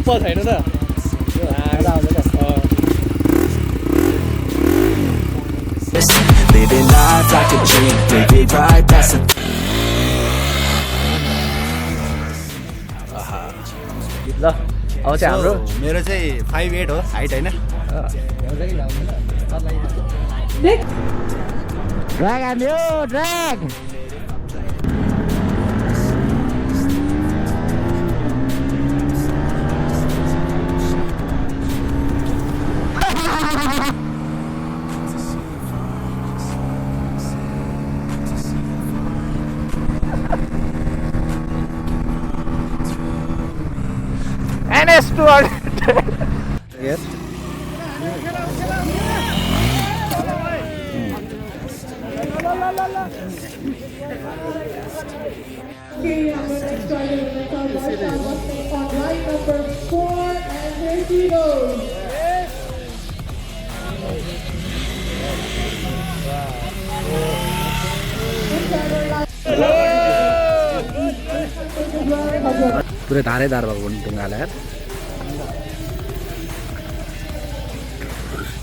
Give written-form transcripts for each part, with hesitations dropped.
प छैन त Living life like a dream, live it right, that's the ल अब चाहिँ हाम्रो मेरो चाहिँ 5'8" हो हाइट होइन। ड्र्याग हान्यो drag NS200 yes Okay, I'm going to get started with the top right on line number 4, and here she goes. पुरै धारैधार भएको पनि ढुङ्गालाई यार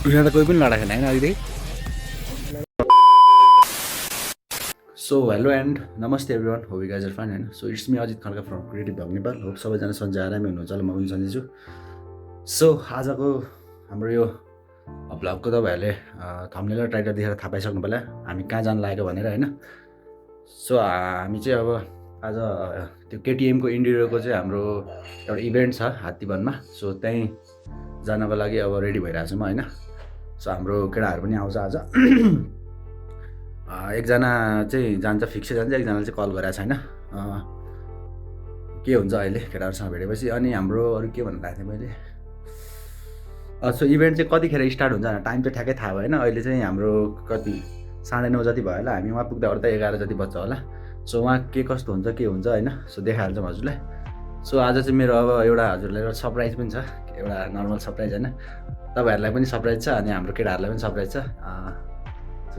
यहाँ त कोही पनि लडाएको छैन होइन अहिले सो हेलो एन्ड नमस्ते everyone hope you guys are fine होइन so it's me Ajit Khadka from Creative Vlog Nepal hope सबैजना सन्चै आरामै हुनुहुन्छ होला म पनि सन्चै छु सो आजको हाम्रो यो भ्लगको तपाईँहरूले थम्बनेल र टाइटल देखेर थाहा पाइसक्नु होला हामी कहाँ जानु लागेको भनेर होइन सो हामी चाहिँ अब आज त्यो केटिएमको इन्डिरियरको चाहिँ हाम्रो एउटा इभेन्ट छ हात्तीवनमा सो त्यहीँ जानको लागि अब रेडी भइरहेको छु म होइन सो हाम्रो केटाहरू पनि आउँछ आज एकजना चाहिँ जान्छ फिक्सै जान्छ एकजनाले चाहिँ कल गरेको छैन के हुन्छ अहिले केटाहरूसँग भेटेपछि अनि हाम्रो अरू के भन्नु लाग्थेँ मैले सो इभेन्ट चाहिँ कतिखेर स्टार्ट हुन्छ टाइम चाहिँ ठ्याक्कै थाहा भएन अहिले चाहिँ हाम्रो कति 9:30 जति भयो होला हामी उहाँ पुग्दा त 11 जति बज्छ होला सो उहाँ के कस्तो हुन्छ के हुन्छ होइन सो देखाइहाल्छौँ हजुरलाई सो आज चाहिँ मेरो अब एउटा हजुरलाई एउटा सरप्राइज पनि छ एउटा नर्मल सरप्राइज होइन तपाईँहरूलाई पनि सरप्राइज छ अनि हाम्रो केटाहरूलाई पनि सरप्राइज छ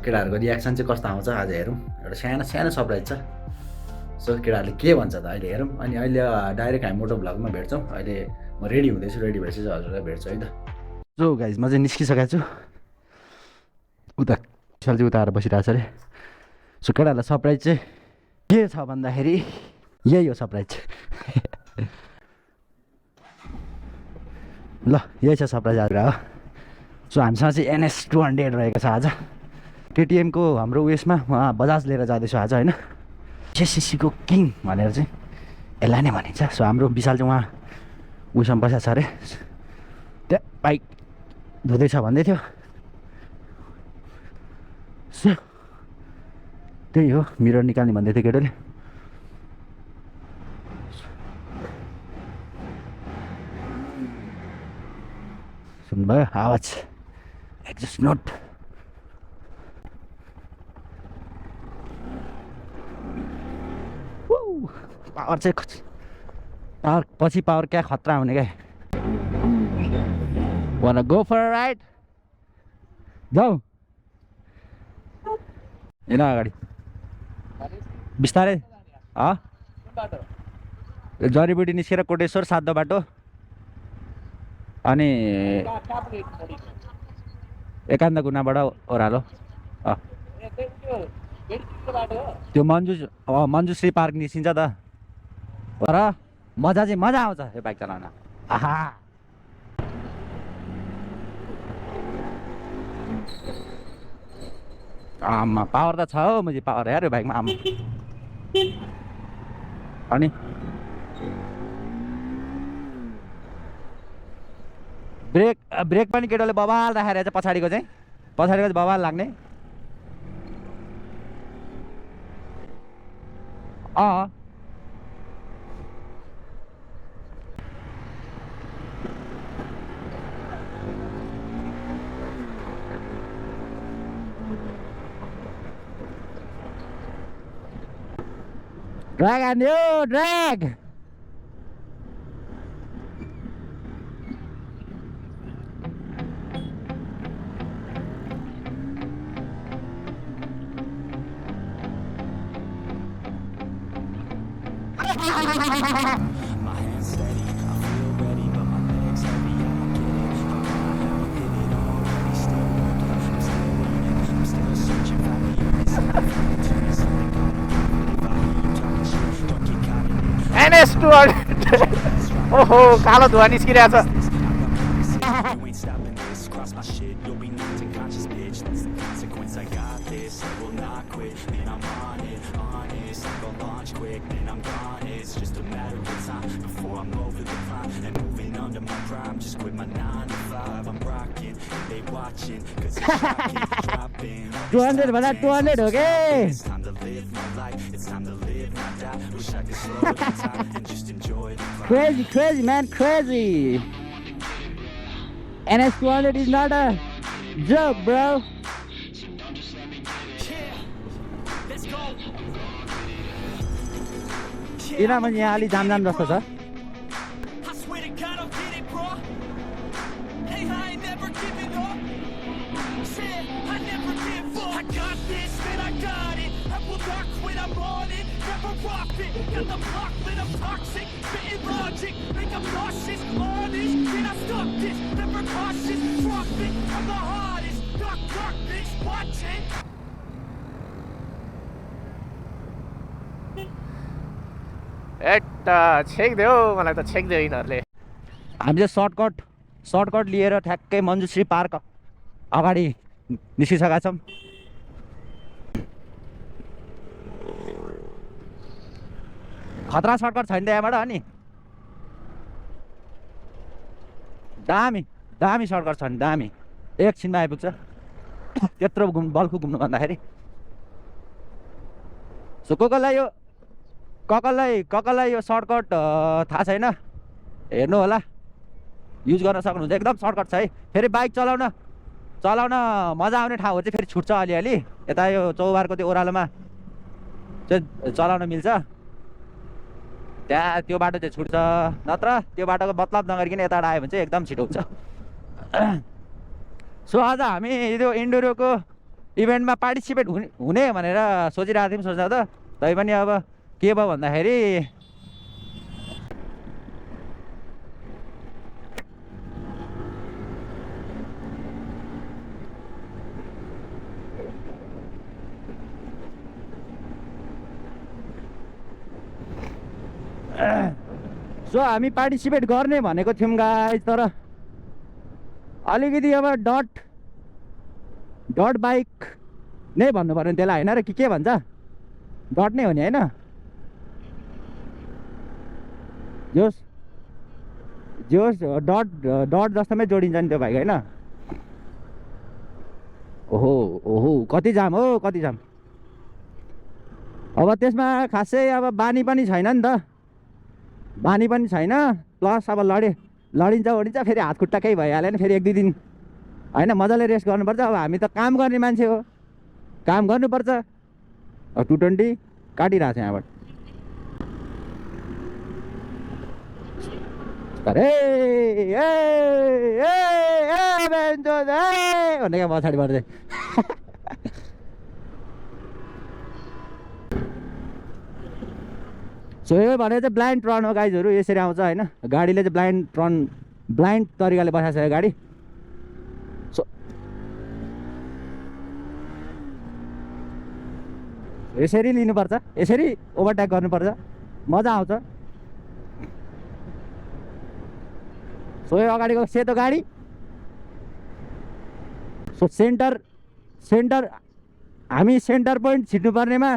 केटाहरूको रियाक्सन चाहिँ कस्तो आउँछ आज हेरौँ एउटा सानो सानो सरप्राइज छ सो केटाहरूले के भन्छ त अहिले हेरौँ अनि अहिले डाइरेक्ट हामी मोटो भ्लगमा भेट्छौँ अहिले म रेडी हुँदैछु रेडी भएपछि चाहिँ हजुरलाई भेट्छु है त सो गाइज म चाहिँ निस्किसकेको छु उता विशाल चाहिँ उता आएर बसिरहेको छ अरे सो केटाहरूलाई सरप्राइज चाहिँ के छ भन्दाखेरि यही हो सरप्राइज ल यही छ सरप्राइज आज हो सो हामीसँग चाहिँ NS200 रहेको छ आज केटिएमको हाम्रो उयसमा बजाज लिएर जाँदैछु आज होइन जेसिसीको किङ भनेर चाहिँ यसलाई नै भनिन्छ सो हाम्रो विशाल चाहिँ उहाँ उयसमा बसेको छ अरे त्यहाँ बाइक धुँदैछ भन्दै थियो सो त्यही हो मिरर निकाल्ने भन्दै थियो केटोले सुन्नुभयो आवाज एक्जस्ट नोट पावर चाहिँ पावर पछि पावर क्या खतरा हुने क्या वान गो फर राइड जाऊ हिँड अगाडि बिस्तारै जडीबुटी निस्केर कोटेश्वर सातो बाटो अनि एकान्त गुनाबाट ओह्रालो त्यो मन्जुश्री पार्क निस्किन्छ त तर मजा चाहिँ मजा आउँछ यो बाइक चलाउन आहा आमा पावर त छ हौ मैले पावर यार यो बाइकमा आमा अनि ब्रेक पनि केटोले बबाल राखेर चाहिँ पछाडिको चाहिँ बबाल लाग्ने ड्र्याग हान्यो drag My hands steady, I feel ready, but my 200 ओहो कालो धुवा निस्किरहेछ You ain't stopping this, cross my shit, you'll be knocked unconscious, bitch. That's the consequence, I got this, I will not quit. Man, I'm on it, honest, I'm gonna launch quick, then I'm gone. It's just a matter of time before I'm over the climb and moving under my prime. Just quit my 9 to 5, I'm rocking, they watching, cause it's shocking, dropping. 200 भन्दा 200 हो के It's time to live my life, it's time to live, not die. Wish I could slow down time and just enjoy the climb. crazy man crazy NS 200 is not a joke bro किनभने यहाँ अलि जाम जस्तो छ I swear to God I'll get it, bro. Hey, I ain't never giving up. Said I never give up. I got this, man, I got it. I will not quit, I'm on it. Never rock it. Got the block lit, I'm toxic. Spitting logic, make them nauseous. Honest, can I stop this? Never cautious, drop it. I'm the hardest. Darkness, watching. एट छेक्दियो मलाई त छेक्दियो यिनीहरूले हामीले shortcut लिएर ठ्याक्कै Manjushree park अगाडि निस्किसकेका छौँ खतरा सर्टकट छैन त यहाँबाट अनि दामी सर्टकट छ नि दामी एकछिनमा आइपुग्छ त्यत्रो बल्खु घुम्नु भन्दाखेरि सो ककलाई यो सर्टकट थाहा छैन हेर्नु होला युज गर्न सक्नुहुन्छ एकदम सर्टकट छ है फेरि बाइक चलाउन मजा आउने ठाउँहरू चाहिँ फेरि छुट्छ अलिअलि यता यो चौबारको त्यो ओह्रालोमा चाहिँ चलाउन मिल्छ त्यहाँ त्यो बाटो चाहिँ छुट्छ नत्र त्यो बाटोको मतलब नगरिकन यताबाट आयो भने चाहिँ एकदम छिटो हुन्छ सो आज हामी त्यो इन्डोरोको इभेन्टमा पार्टिसिपेट हुने भनेर सोचिरहेको थियौँ सोच्दा त तैपनि अब के भयो भन्दाखेरि सो हामी पार्टिसिपेट गर्ने भनेको थियौँ गाइस तर अलिकति अब डट बाइक नै भन्नु पर्यो नि त्यसलाई होइन र के भन्छ डट नै हो नि होइन जोस् डट जस्तोमै जोडिन्छ नि त्यो बाइक होइन ओहो कति जाम अब त्यसमा खासै अब बानी पनि छैन नि त प्लस अब लडिन्छ ओडिन्छ फेरि हात खुट्टा केही भइहाल्यो नि फेरि 1-2 दिन होइन मजाले रेस्ट गर्नुपर्छ अब हामी त काम गर्ने मान्छे हो काम गर्नुपर्छ 220 काटिरहेको छ यहाँबाट भन्ने क्या पछाडि पर्दै सो यो भनेको चाहिँ ब्लाइन्ड टर्न हो गाइजहरू यसरी आउँछ होइन गाडीले चाहिँ ब्लाइन्ड तरिकाले बसाएको छ गाडी सो यसरी लिनुपर्छ यसरी ओभरटेक गर्नुपर्छ मजा आउँछ सो यो अगाडिको सेतो गाडी सो सेन्टर हामी सेन्टर पोइन्ट छिर्नुपर्नेमा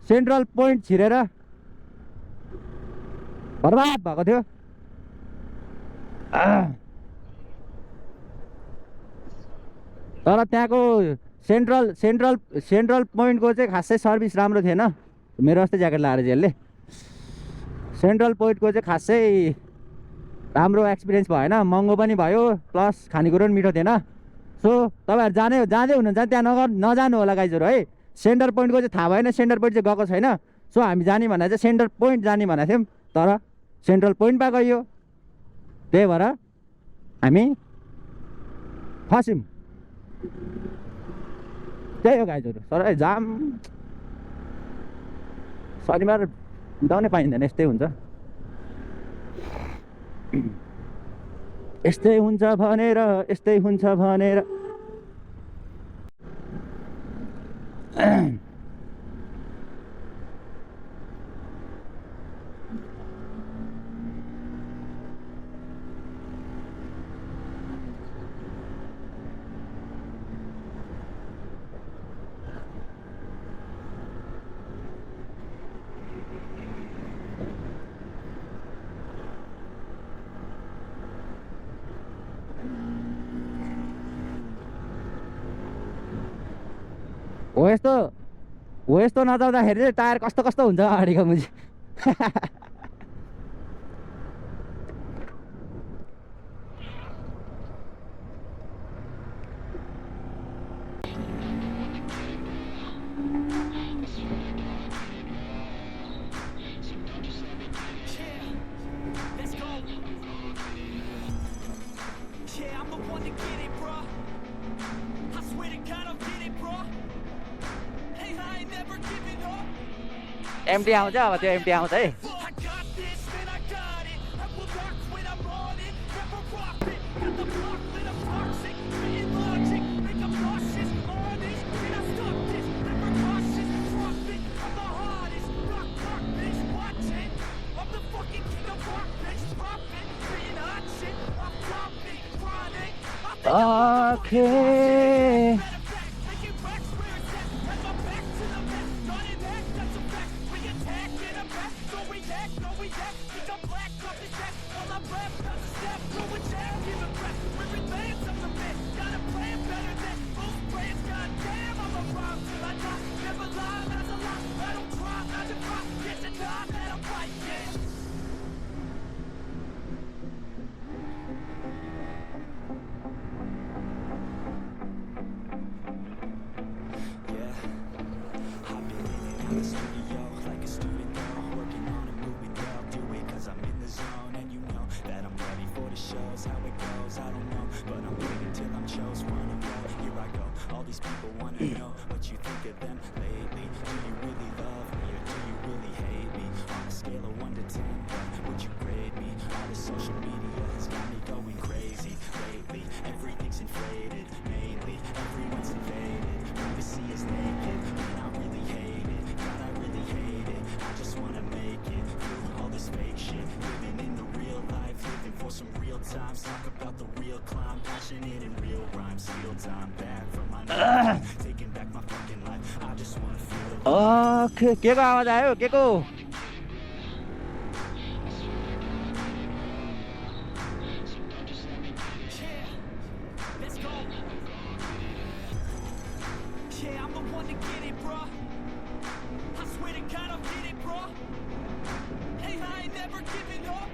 सेन्ट्रल पोइन्ट छिरेर बर्बाद भएको थियो तर त्यहाँको सेन्ट्रल पोइन्टको चाहिँ खासै सर्भिस राम्रो थिएन मेरो जस्तै ज्याकेट लगाएर चाहिँ यसले सेन्ट्रल पोइन्टको चाहिँ खासै राम्रो एक्सपिरियन्स भएन महँगो पनि भयो प्लस खानेकुरो पनि मिठो थिएन सो तपाईँहरू जाँदै हुनुहुन्छ त्यहाँ नजानु होला गाइजहरू है सेन्टर पोइन्टको चाहिँ थाहा भएन सेन्टर पोइन्ट चाहिँ गएको छैन सो हामी जाने भनेर चाहिँ सेन्टर पोइन्ट जाने भनेको थियौँ तर सेन्ट्रल पोइन्टमा गयो त्यही भएर हामी फस्यौँ त्यही हो गाइजहरू तर जाम शनिबार बिताउनै पाइँदैन यस्तै हुन्छ भनेर हो यस्तो नचाउँदाखेरि चाहिँ टायर कस्तो कस्तो हुन्छ अगाडिको मुजी Let's go. Yeah, I'm the one to get it, bro. I swear to God, I'll get it, bro. Hey, I ain't never giving up. एमटी आउँछ अब त्यो एमटी आउँछ है I got this, man, I got it. I will not quit, I'm on it. Never rock it. Got the block lit up toxic. Spitting logic, make them nauseous. Honest, man, I stop this. Never cautious, drop it. I'm the hardest. Rock, bitch, watch it. I'm the fucking king of rock, bitch. Drop it. Spitting hot shit. I'm topic, chronic. I think I'm Okay. matter of fact, making racks where it's at. Have my back to the mat. Not in that, that's a fact. We attack in a back. Don't react, no react. Think I'm black, off his back. While I rap, not to step. Throw a jab, give a crap. We're advanced, I'm the man. Got a plan better than most brands. Goddamn, I'm a rhyme till I die. Never lie, that's a lie. I don't try, I defy. Get to die, that I'm right, yeah. Yeah, I've been in and out the studio like a student though, working on a movie, they'll do it cause I'm in the zone. And you know that I'm ready for the shows, how it goes, I don't know, but I'm waiting till I'm chose. Wanna go, here I go, all these people wanna know what you think of them lately. Do you really love me or do you really hate me? On a scale of 1 to 10, what would you grade me? All this social media has got me going crazy lately. Everything's inflated, mainly everyone's invaded. Privacy is naked, man, I really hate it. God, I really hate it. I just wanna make it through all this fake shit. Living in the real life, living for some real times. Talk about the real climb, passionate in real rhymes. Steal time back from my life, taking back my fucking life. I just wanna feel it. के को आवाज आयो के को Yeah, let's go. Yeah, I'm the one to get it, bro. I swear to God, I'll get it, bro. Hey, I ain't never giving up.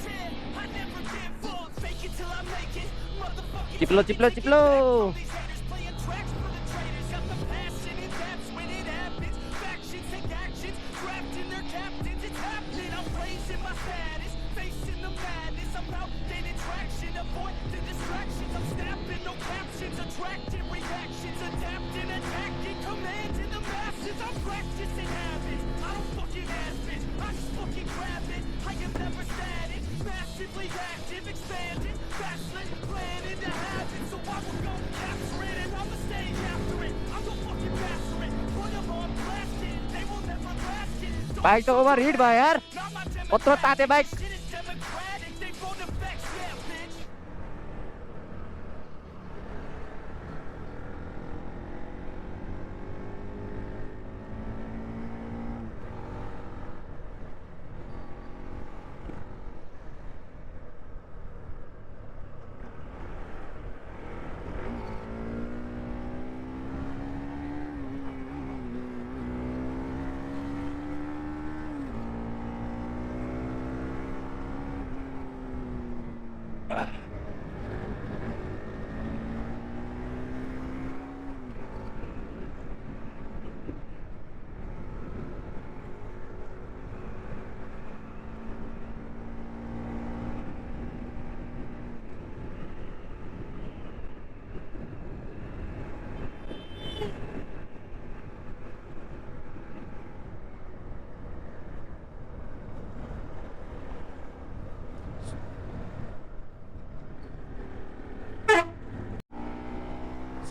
Yeah, I never give up. Fake it till I make it. Motherfucking चिप्लो चिप्लो चिप्लो all these haters playing tracks for the traitors. Got the passion and that's when it happens. Factions take actions, drafting their captains. It's happening. I'm raising my status, facing the madness. I'm out gaining traction, avoid the distractions. I'm snapping, no captions, attracting reactions, adapting, attacking, commanding the masses. I'm practicing habits. I don't fucking ask it, I just fucking grab it. I am never static, massively active, expanding, backslid, planning to have it. So I will go capture it and I'ma stay after it. I'm gonna fucking master it, put them on blast it. They will never last it. Don't bike त over hit भयो यार not my कत्रो ताते bike shit is democratic, they vote effects, yeah, bitch.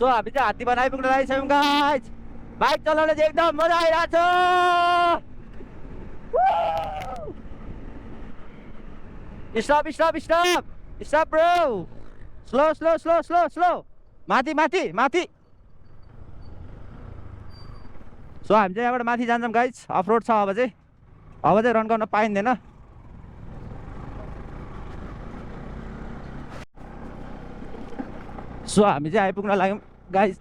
So हामी चाहिँ हात्ती बनाइ पुग्न लागिसक्यौँ गाइज बाइक चलाउन चाहिँ एकदम मजा आइरहेछ stop stop stop stop bro slow slow slow slow slow माथि माथि माथि सो हामी चाहिँ यहाँबाट माथि जान्छौँ गाइज अफ रोड छ अब चाहिँ रन गर्न पाइँदैन सो हामी चाहिँ आइपुग्न लाग्यौँ गाइज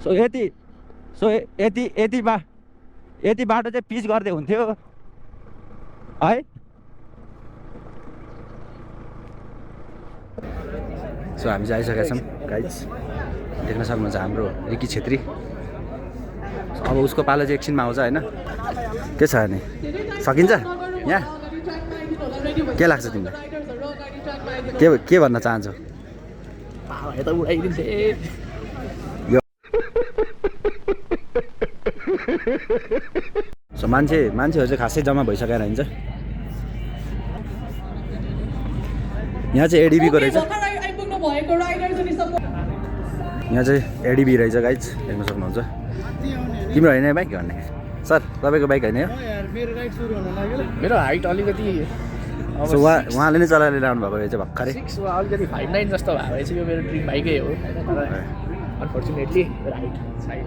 सो यति बाटो चाहिँ पिच गर्दै हुन्थ्यो है। सो हामी चाहिँ आइसकेका छौँ गाइज, देख्न सक्नुहुन्छ हाम्रो रिकी छेत्री। अब उसको पालो चाहिँ एकछिनमा आउँछ होइन। के छ अनि सकिन्छ यहाँ? के लाग्छ तिमीलाई? के भन्न चाहन्छौ? सो मान्छेहरू चाहिँ खासै जम्मा भइसकेर हिँड्छ। यहाँ चाहिँ एडिबीको रहेछ, यहाँ चाहिँ एडिबी रहेछ गाइज, देख्न सक्नुहुन्छ। तिम्रो होइन बाइक भन्ने सर, तपाईँको बाइक होइन यो? मेरो हाइट अलिकति सो उहाँले नै चलाएर ल्याउनु भएको रहेछ भर्खरै। 6 वा अलिकति 5'9" जस्तो भएको भए चाहिँ यो मेरो ड्रिम बाइकै हो होइन, तर अनफर्चुनेटली मेरो हाइट छैन।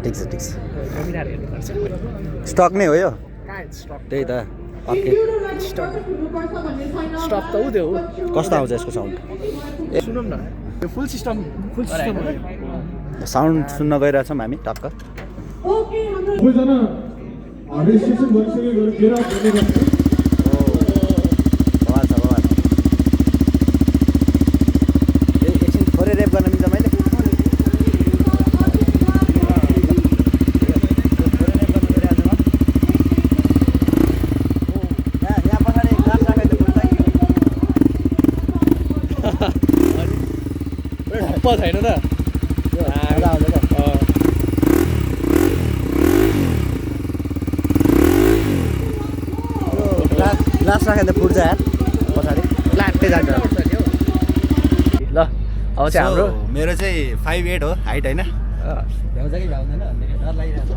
ठिक छ ठिक छ। कमिनार हेर्नुपर्छ। स्टक नै हो यो? कहाँ स्टप? त्यही त। ओके, स्टप त उ त्यो हो। कस्तो आउँछ यसको साउन्ड? सुनौँ न, यो फुल सिस्टम हो। साउन्ड सुन्न गइरहेछौँ हामी टक्क। सबैजना रेजिस्ट्रेसन गरिसकेको गेट आउट गर्नु। बवाल छ बवाल। एकछिन थोरै रेप गर्न मिल्छ मैले? यहाँ पछाडि ग्लास राखेको ठप्प छैन त? ग्लास राखेर त फुट्छ यार पछाडि, लाट्टै जान्छ। ल अब चाहिँ हाम्रो मेरो चाहिँ 5'8" हो हाइट होइन। भ्याउँछ कि भ्याउँदैन डर लागिरहेको छ।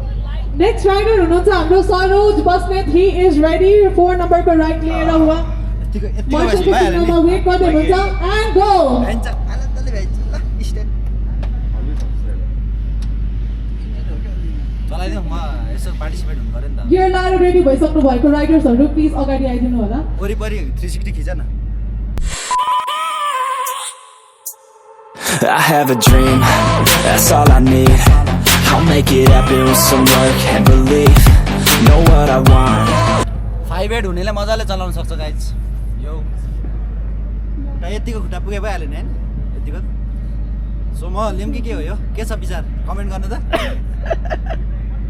नेक्स्ट राइडर हुनुहुन्छ हाम्रो Saroj Basnet. He is ready. 4 नम्बरको राइड लिएर उहाँ मार्सल फिफ्टिनमा वेट गर्दै हुनुहुन्छ। And go. चलाइदिउँ, म यसो पार्टिसिपेट हुनु पऱ्यो नि त। गियर लाएर रेडी भइसक्नु भएको राइडर्सहरू प्लिज अगाडि आइदिनु होला। वरिपरि 360 खिच न। I have a dream, that's all I need. I'll make it happen with some work and belief. Know what I want. 5'8" हुनेले मजाले चलाउन सक्छ गाइज। यो यतिको खुट्टा पुगे भइहाल्यो नि होइन? यतिको। सो म लिउँ कि के हो यो? के छ विचार? कमेन्ट गर्नु त।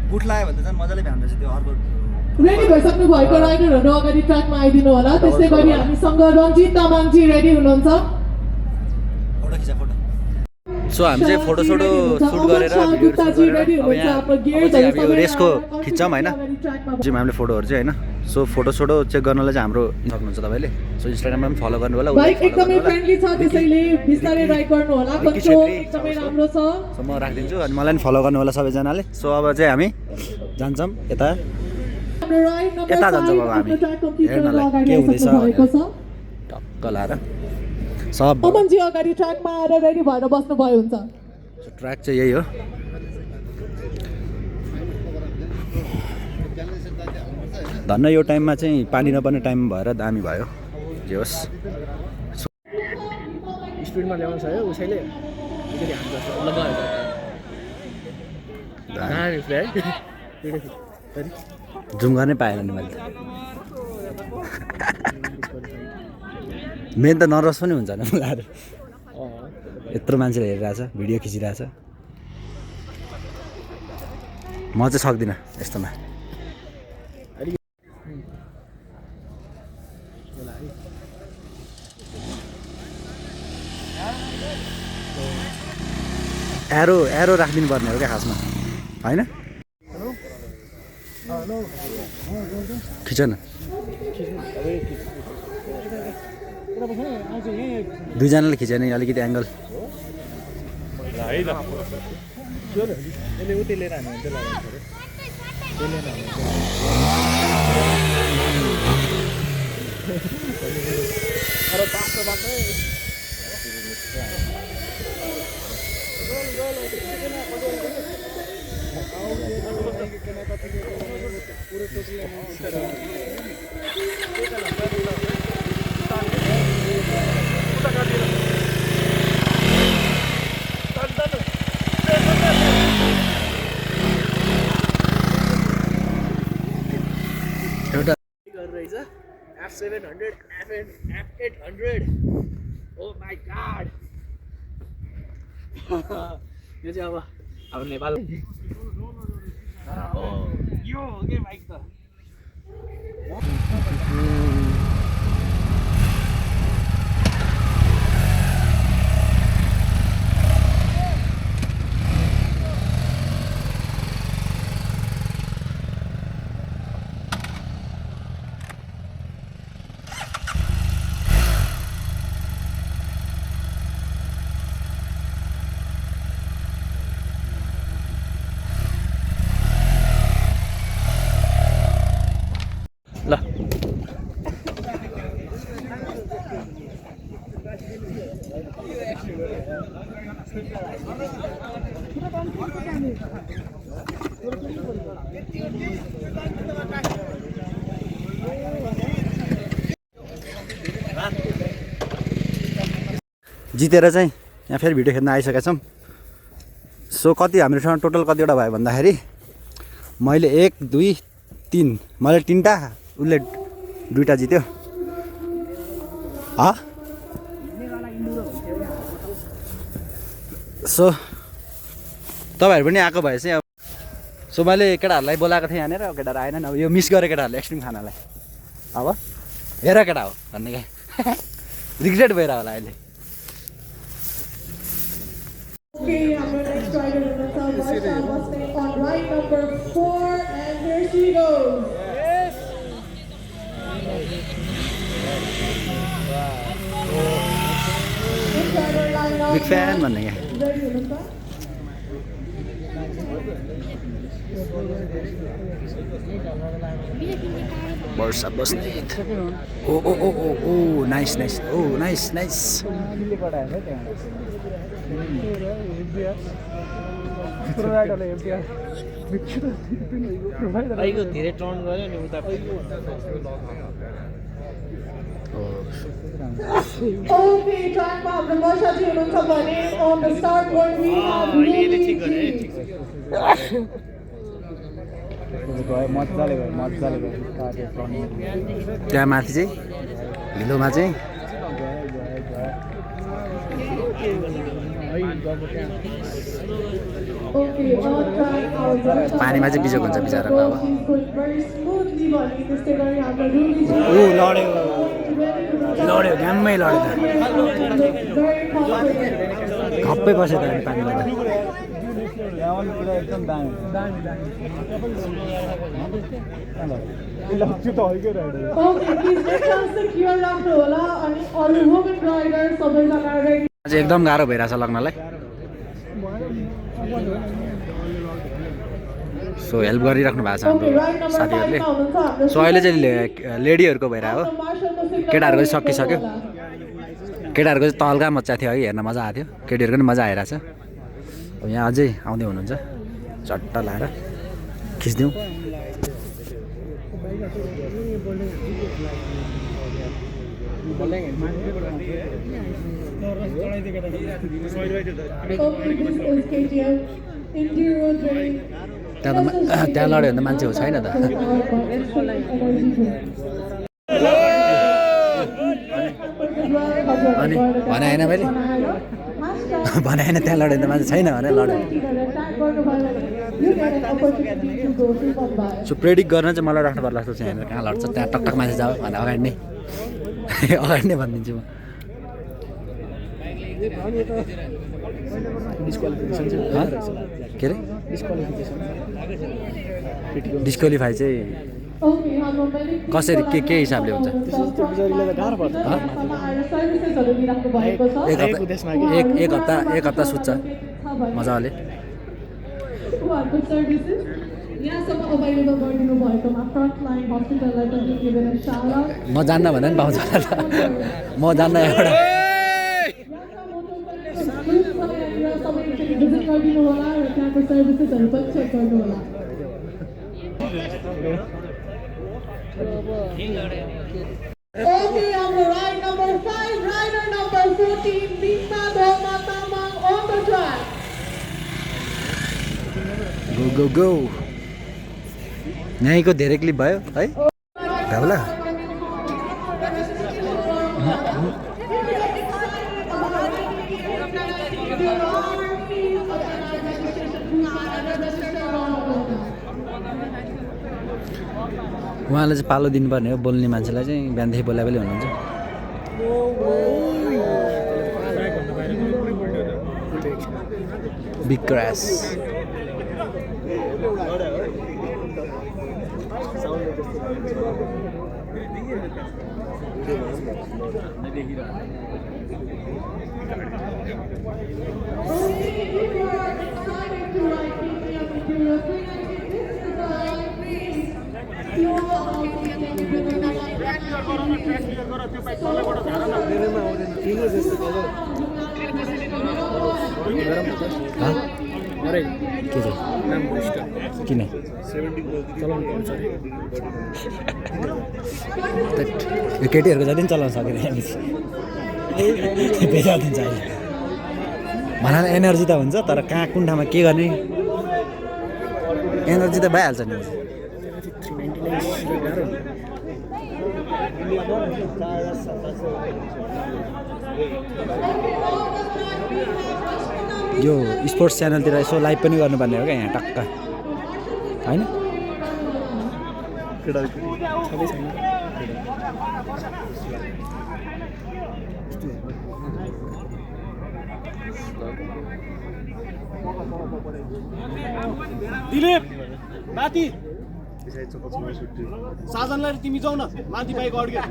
बुट लगायो भने त झन् मजाले भ्याउँदो रहेछ त्यो अर्को। रेडी भइसक्नु भएको राइडरहरू अगाडि ट्र्याकमा आइदिनु होला। त्यसै गरी हामीसँग रञ्जित तामाङजी रेडी हुनुहुन्छ। फोटो खिचा फोटो। सो हामी चाहिँ फोटो सोटो सुट गरेर रेसको खिच्छौँ होइन। जिम हामीले फोटोहरू चाहिँ होइन। सो फोटो सोटो चेक गर्नलाई चाहिँ हाम्रो सक्नुहुन्छ तपाईँले। सो इन्स्टाग्राममा पनि फलो गर्नु होला। बाइक एकदमै फ्रेन्डली छ, त्यसैले बिस्तारै राइड गर्नु होला। कन्ट्रोल एकदमै राम्रो छ। सो म राखिदिन्छु अनि मलाई पनि फलो गर्नु होला सबैजनाले। सो अब चाहिँ हामी जान्छौँ यता जान्छौँ अब हामी हेर्नलाई के हुँदैछ टक्क लाएर। सब अमनजी अगाडि ट्र्याकमा आएर रेडी भएर बस्नु भयो हुन्छ। ट्र्याक चाहिँ यही हो। धन्न यो टाइममा चाहिँ पानी नपर्ने टाइम भएर दामी भयो। जे होस् स्पिडमा ल्याउँछ है उसैले। जुम गर्नै पाएन नि मैले। मेन त नर्भस पनि हुन्छ नि मलाई। यत्रो मान्छेले हेरिरहेछ, भिडियो खिचिरहेछ। म चाहिँ सक्दिनँ यस्तोमा। एरो राखिदिनु पर्ने हो क्या खासमा होइन? खिच न। दुईजनाले खिच्यो नि अलिकति angle. F700, F800. Oh my god. यो चाहिँ अब हाम्रो नेपाल यो हो के बाइक त ल जितेर चाहिँ यहाँ फेरि भिडियो खेल्न आइसकेका छौँ। सो कति हामीसँग टोटल कतिवटा भयो भन्दाखेरि मैले 1 2 3 मैले 3टा उसले 2टा जित्यो। सो तपाईँहरू पनि आएको भए चाहिँ अब सो मैले केटाहरूलाई बोलाएको थिएँ यहाँनिर, केटाहरू आएनन्। अब यो मिस गरेँ केटाहरूले एक्सट्रिम खानालाई। अब हेर केटा हो भन्ने क्या रिग्रेट भइरहेको होला अहिले। Okay, our next rider is Varsha Mustang on ride number 4, and here she goes. Big fan भन्ने क्या वर्षा बस्नेत। ओ ओ ओ ओ ओ नाइस नाइस ओ नाइस नाइस। बाइकको धेरै टर्न गर्यो नि उता Okay, time for the Varsha ji hununcha bhane on the start point we have यसले ठिक गरे ठिक त्यहाँ माथि चाहिँ हिलोमा चाहिँ Okay, on track our Varsha पानीमा चाहिँ बिजोग हुन्छ बिचराको अब। she's going very smoothly bhane त्यस्तै गरी हाम्रो रुली ji ऊ लड्यो लड्यो घ्याम्मै लड्यो त very confident. खप्पै बस्यो त अहिले पानीमा त। Okay, please make us secure राख्नु होला अनि अरु women riders सबैजना ready. चाहिँ एकदम गाह्रो भइरहेछ लग्नलाई। सो हेल्प गरिराख्नु भएको छ हाम्रो साथीहरूले। सो अहिले चाहिँ लेडीहरूको भइरहेको, केटाहरूको चाहिँ सकिसक्यो। केटाहरूको चाहिँ तल्का मजा थियो है, हेर्न मजा आएको थियो। केटीहरूको पनि मजा आइरहेछ। अब यहाँ अझै आउँदै हुनुहुन्छ, चट्ट लाएर खिच्दिउँ। त्यहाँ त्यहाँ लड्यो भने त मान्छे हो छैन त। अनि भने होइन मैले भने होइन त्यहाँ लड्यो भने त मान्छे छैन भने लड्यो। सो प्रेडिक्ट गर्न चाहिँ मलाई राख्नु पर्ला जस्तो छ। यहाँनिर कहाँ लड्छ त्यहाँ टकटक मान्छे जाऊ भने अगाडि नै अगाडि नै भनिदिन्छु म। के अरे डिस्क्वालिफाई चाहिँ कसरी के हिसाबले हुन्छ? एक हप्ता सुत्छ मजाले। म जान्न भने पनि पाउँछ होला त। म जान्न एउटा Okay, on the ride number 5, rider number 14, Lisa Doma Tamang on the track. Go go go. यहीँको धेरै क्लिप भयो है होला। उहाँले चाहिँ पालो दिनुपर्ने हो बोल्ने मान्छेलाई चाहिँ बिहानदेखि बोला पनि हुनुहुन्छ बिग क्रास किन यो केटीहरूको जति पनि चलाउन सकिँदैन भेजा दिन्छ अहिले भन्नाले एनर्जी त हुन्छ तर कहाँ कुन ठाउँमा के गर्ने एनर्जी त भइहाल्छ नि यो स्पोर्ट्स च्यानलतिर यसो लाइभ पनि गर्नुपर्ने हो क्या यहाँ टक्क होइन दिलीप माथि साधनलाई तिमी जाऊ न माथि बाइक अड्क्यो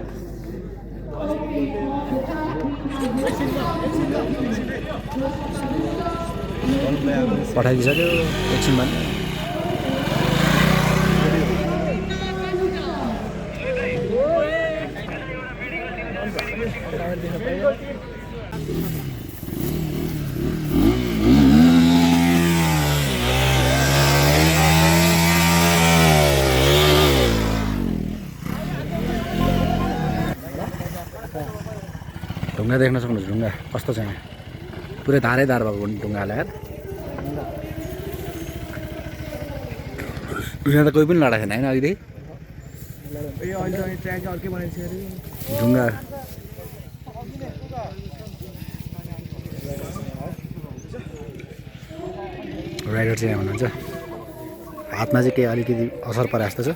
पठाइदिइसक्यो एकछिन भने ढुङ्गा देख्न सक्नुहुन्छ ढुङ्गा कस्तो छ यहाँ पुरै धारै धार भएको ढुङ्गालाई यार यहाँ त कोही पनि लडाएको छैन होइन अघिदेखि ढुङ्गा राइडर चाहिँ यहाँ हुनुहुन्छ हातमा चाहिँ केही अलिकति असर परे जस्तो छ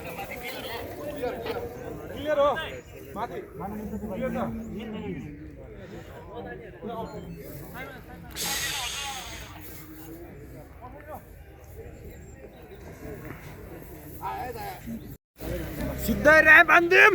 सिधै ऱ्याम्प अन्तिम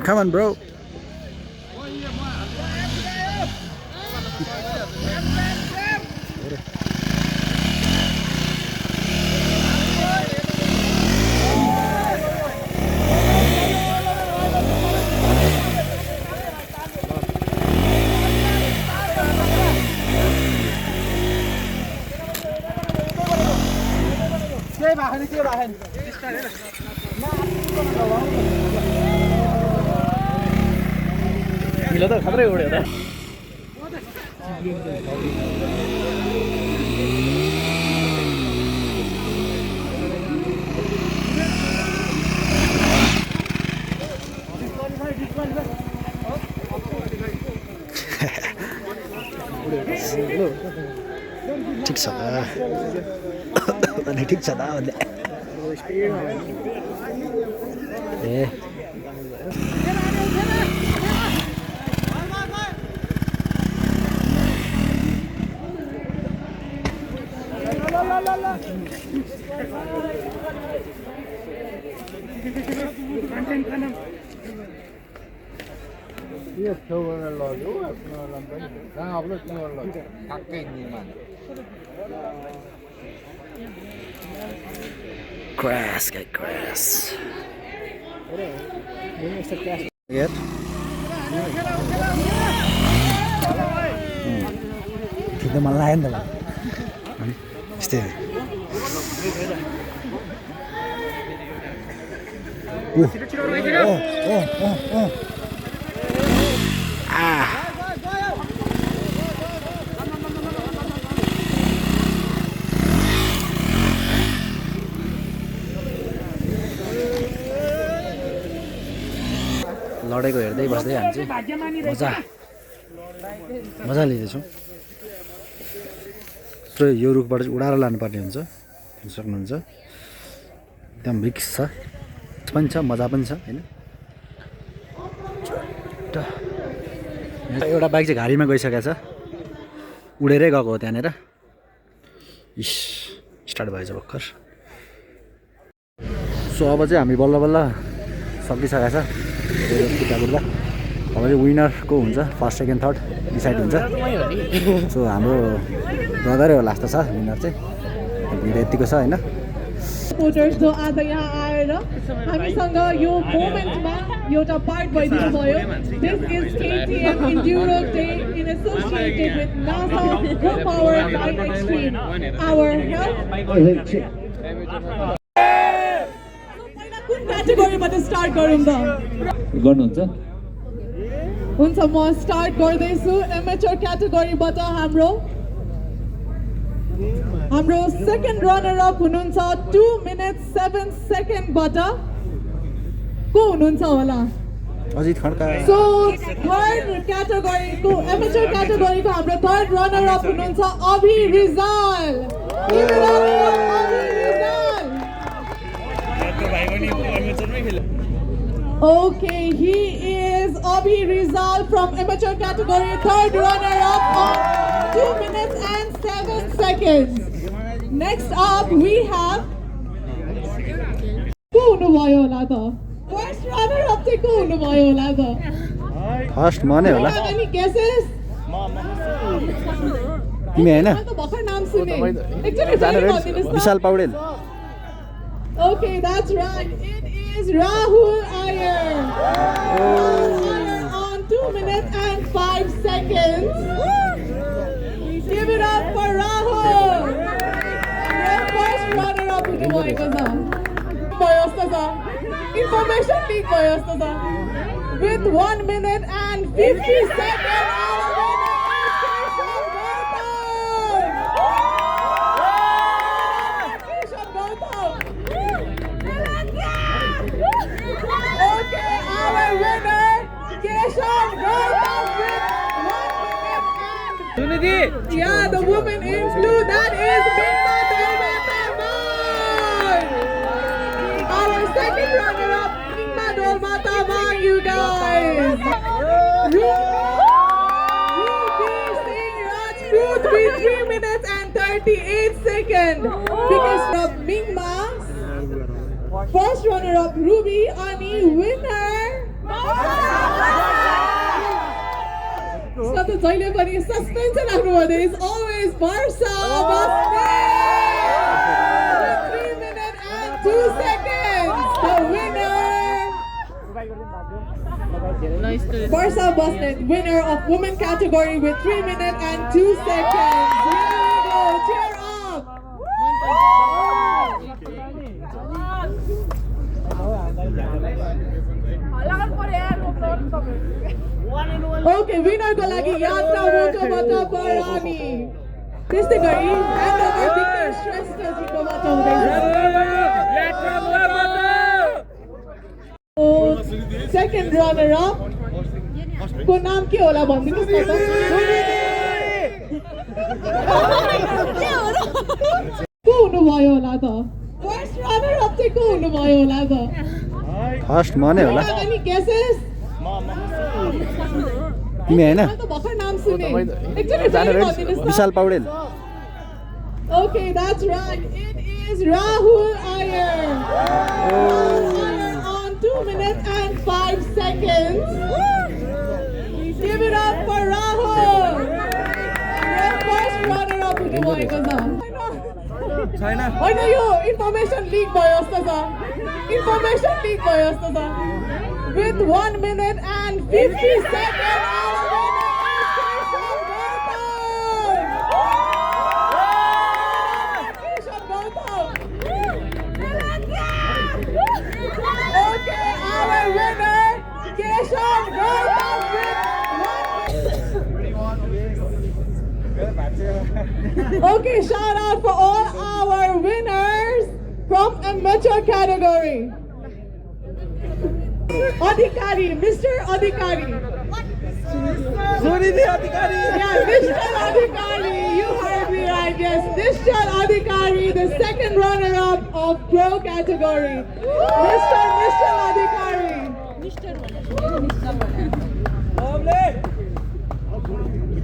Come on, bro. मिलो त खतरै उड्यो त ठिक छ अनि ठिक छ त भन्दै ए Crash, get crash. Yep. Kita malah lain tuh. यस्तै लडेको हेर्दै बस्दै हामी चाहिँ मजा लिँदैछौँ। सो यो रुखबाट चाहिँ उडाएर लानुपर्ने हुन्छ, हेर्न सक्नुहुन्छ। एकदम रिक्स छ पनि छ, मजा पनि छ होइन। एउटा बाइक चाहिँ घारीमा गइसकेको छ, उडेरै गएको हो त्यहाँनिर। स्टार्ट भएछ भर्खर। सो अब चाहिँ हामी बल्ल बल्ल सकिसकेको छ खुट्टा कुट्दा। अब चाहिँ विनरको हुन्छ, फर्स्ट सेकेन्ड थर्ड डिसाइड हुन्छ। सो हाम्रो ब्रदरै होला जस्तो छ विनर चाहिँ। भिड यतिको छ होइन। सपोर्टर्स जो आज यहाँ आएर हामीसँग यो मोमेन्टमा एउटा पार्ट भइदिनु भयो। This is KTM Enduro Day in associated with NASA Co-powered by Extreme. Our health. पहिला कुन क्याटेगोरीबाट स्टार्ट गरौँ त? गर्नुहुन्छ? हुन्छ, म स्टार्ट गर्दैछु। एमेचर क्याटेगोरीबाट हाम्रो सेकेन्ड रनर अप हुनुहुन्छ 2 minutes 7 सेकेन्डबाट को हुनुहुन्छ होला? अजित खड्का। सो थर्ड क्याटेगोरीको एमेचर क्याटेगोरीको हाम्रो थर्ड रनर अप हुनुहुन्छ अभि Rijal. Okay, he is Abhi Rizal from amateur category, third runner up on 2 minutes and 7 seconds. Next up we have को हुनुभयो होला त? फर्स्ट रनर अप चाहिँ को हुनुभयो होला त? फर्स्ट म नै होला। Any guesses? तिमी हैन? म त भर्खर नाम सुने। एकचोटि भनिदिनुस् न। विशाल Paudel. Okay, that's right. It is Rahul Iyer. Rahul Iyer on 2 minutes and 5 seconds. Give it up for Rahul. First runner up हुनु भएको छ। भयो जस्तो छ। Information leak भयो जस्तो छ। With 1 minute and 50 seconds. Yeah, the woman in blue, that is Mingma Dolmataman. Our second runner-up, Mingma Dolmataman, you guys. Ruby Singh Rajput with 3 minutes and 38 seconds. Because of Mingma, first runner-up Ruby, Ani winner. So the जहिले पनि suspense राख्नुभयो। There is always Barsa Basnet with 3 minutes and 2 seconds. The winner. Barsa Basnet, winner of women category with 3 minutes and 2 seconds. Here we go. Cheer up. Okay, winner को लागि यात्रा मोटोबाट बरानी। त्यस्तै गरी hand over Victor श्रेष्ठजीकोबाट हुँदैछ। Second runner up को नाम के होला भनिदिनुहोस् न त? को हुनुभयो होला त? फर्स्ट रनर अप चाहिँ को हुनुभयो होला त? फर्स्ट म नै होला। Any guesses? तिमी हैन? म त भर्खर नाम सुने। एकचोटि भनिदिनुहोस् न। विशाल Paudel. Okay, that's right. It is Rahul Iyer. Rahul Iyer on 2 minutes and 5 seconds. Give it up for Rahul. First runner-up हुनु भएको छ। होइन यो इन्फर्मेसन लिक भयो जस्तो छ। इन्फर्मेसन लिक भयो जस्तो छ। With 1 minute and 50 seconds. Okay, shout out for all our winners from amateur category. Adhikari, Mr. Adhikari. Yeah, Mr. Adhikari, you heard me right, yes. Mr. Adhikari, the second runner-up of pro category. Mr. Adhikari.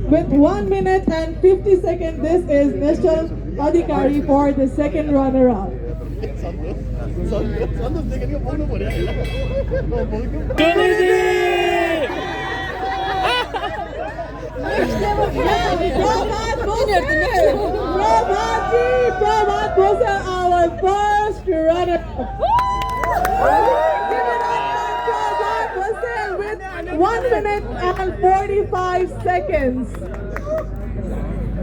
With 1 minute and 50 seconds, this is Mr. Adhikari for the second runner-up. Prabhat was our first runner-up. Give it up for Prabhat with 1 minute and 45 seconds.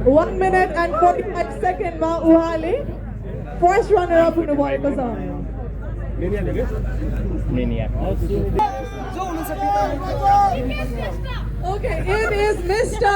1 minute and 45 seconds, Ma Uhali. First runner-up हुनुभएको छ. Okay, it is Mr.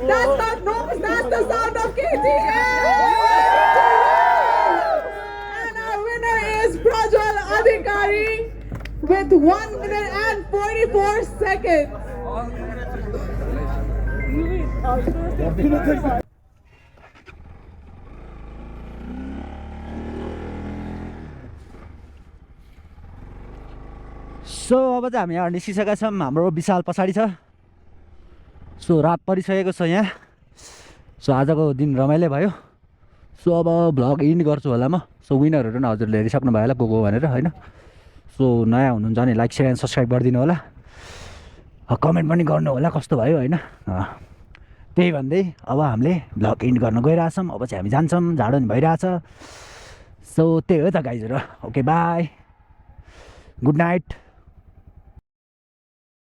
That's not noise, that's the sound of KTM! And our winner is Prajwal Adhikari with 1 minute and 44 seconds. So अब चाहिँ हामी यहाँ निस्किसकेका छौँ हाम्रो विशाल पछाडि छ सो रात परिसकेको छ यहाँ सो आजको दिन रमाइलो भयो सो अब भ्लग इन्ड गर्छु होला म सो विनरहरू पनि हजुरले हेरिसक्नु भयो होला को भनेर होइन सो नयाँ हुनुहुन्छ भने लाइक सेयर एन्ड सब्सक्राइब गरिदिनु होला कमेन्ट पनि गर्नु होला कस्तो भयो होइन त्यही भन्दै अब हामीले भ्लग इन्ड गर्न गइरहेछौँ अब चाहिँ हामी जान्छौँ जाडो नि भइरहेछ सो त्यही हो त गाइजहरू ओके बाई गुड नाइट